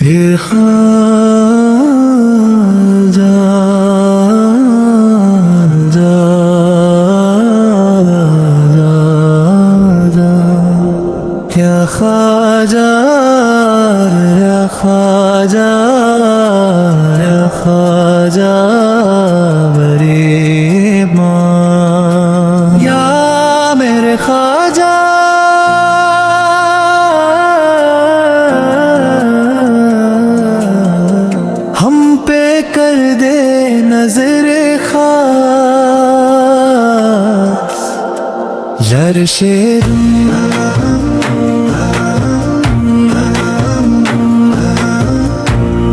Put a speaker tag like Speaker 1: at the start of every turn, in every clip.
Speaker 1: ये ख्वाजा जा जा जा या ख्वाजा या ख्वाजा या ख्वाजा गरीब माँ या मेरे ख्वाजा हम पे कर दे नजर खास लर्शे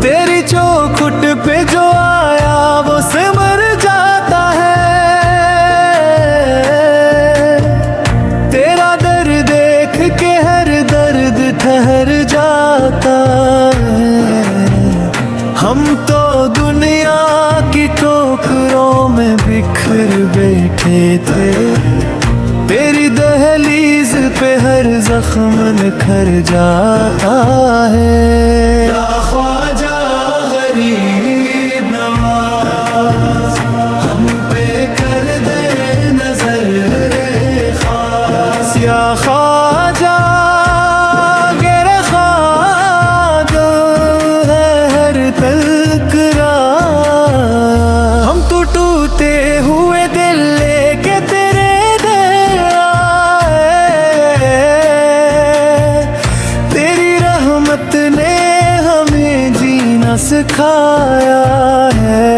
Speaker 1: तेरी चौखुट पे जो आया वो सिमर जाता है। तेरा दर देख के हर दर्द ठहर जाता है। हम तो दुनिया की ठोकरों में बिखर बैठे थे। तेरी दहलीज पे हर जख्म निखर जाता है। या ख्वाजा गरीब नवाज हम पे कर दे नजर खास। या ख्वाजा गिरा ख्वाजा है हर तलकरा। हम तो टूटे हुए दिल लेके तेरे दर आए। तेरी रहमत ने हमें जीना सिखाया है।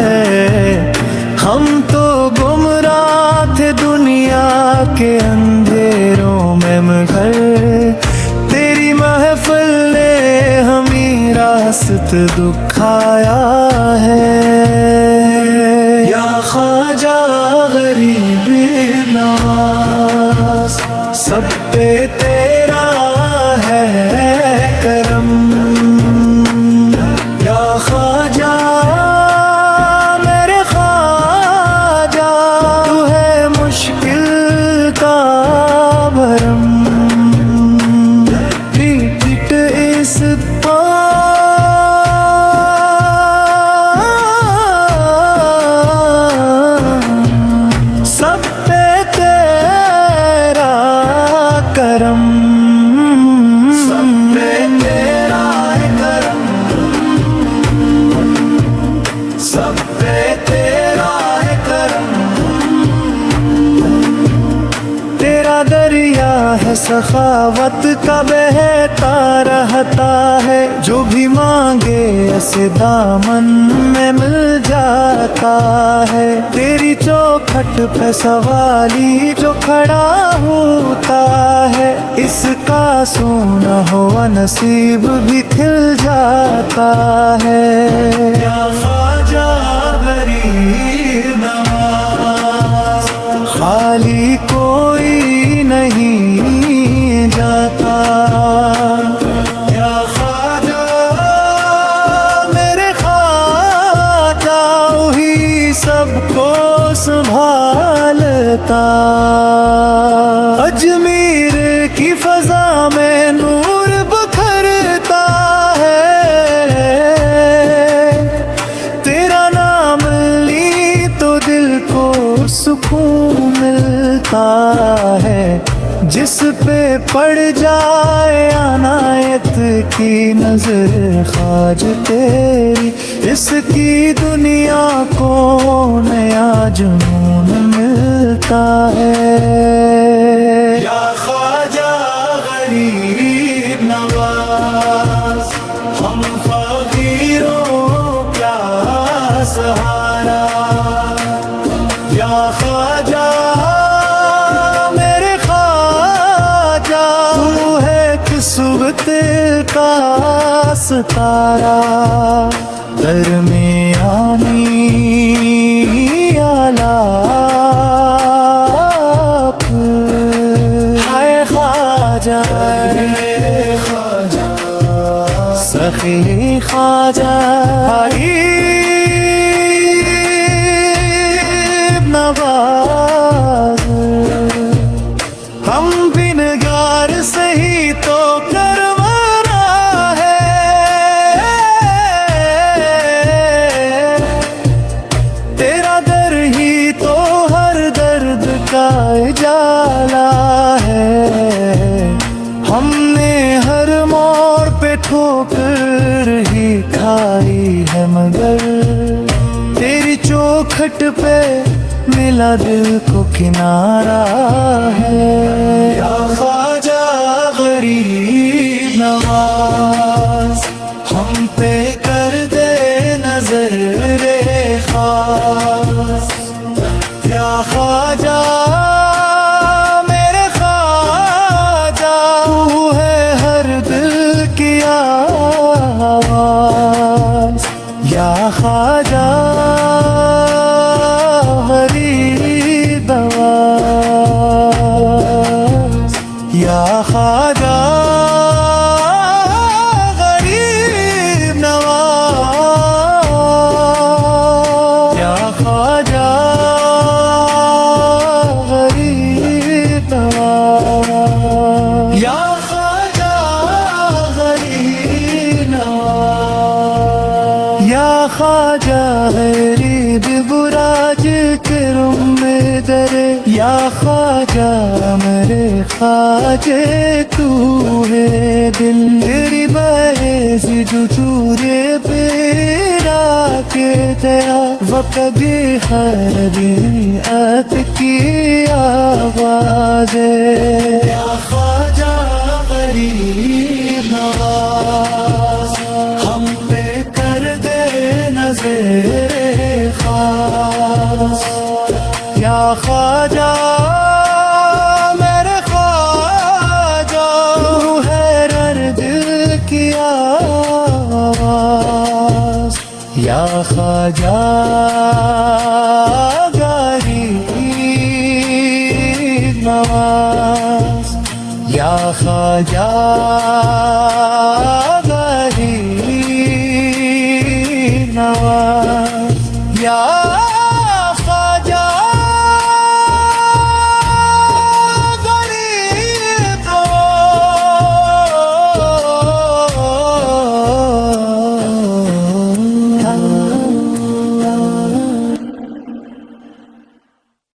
Speaker 1: हम तो गुमराह थे दुनिया के अंधेरों में मगर तेरी महफिल ने हमें रास्त दुखाया है। या ख्वाजा गरीब नवाज सब पे तेरा है करम। या ख्वाजा मेरे ख्वाजा तू है मुश्किल का भरम। पीट इस सब पे तेरा करम। सब पे तेरा करम। सब पे तेरा करम। तेरा दरिया है सखावत का बहता रहता है। जो भी मांगे ऐसे दामन में मिल जाता है। तेरी चौखट पे सवाली जो खड़ा होता है। इसका सोना हुआ नसीब भी खिल जाता है। या ख्वाजा गरीब नवाज खाली कोई नहीं जाता। या ख्वाजा मेरे ख्वाजा ही सबको संभालता। अजमेर की फजा में नूर बखरता है। तेरा नाम ली तो दिल को सुकून मिलता है। जिस पे पड़ जाए अनायत की नजर खाज तेरी इसकी दुनिया को नया जुनून मिलता है। या ख्वाजा गरीब नवाज हम फकीरों क्या सहारा। या ख्वाजा मेरे ख्वाजा तू है किस्मत का सितारा। दरमियानी आलाप हाय ख्वाजा सखी ख्वाजा गरीब नवाज। हम बिनगार सही तो करवाना है। ही खाई है मगर तेरी चौखट पे मिला दिल को किनारा है। या ख्वाजा गरीब नवाज हम पे कर दे नजर रे खास। या ख्वाजा मेरे ख्वाजा तू है हर दिल की आवाज। या ख्वाजा गरीब नवाज। या ख्वाजा गरीब नवाज। या ख्वाजा गरीब नवाज। या ख्वाजा गरीब नवाज। या ख्वाजा गरीब बुराज के रूम में दरे। या ख्वाजा मेरे ख्वाजे तू है दिल तेरी बहस जो चूरे पेरा के तेरा वो कभी हर बियत की आवाज है। या ख्वाजा गरीब नवाज हम पे कर दे नजर खास। या ख्वाजा मेरे ख्वाजा तू है हर दिल की आवाज। या ख्वाजा गरीब नवाज। या ख्वाजा गरीब नवाज। या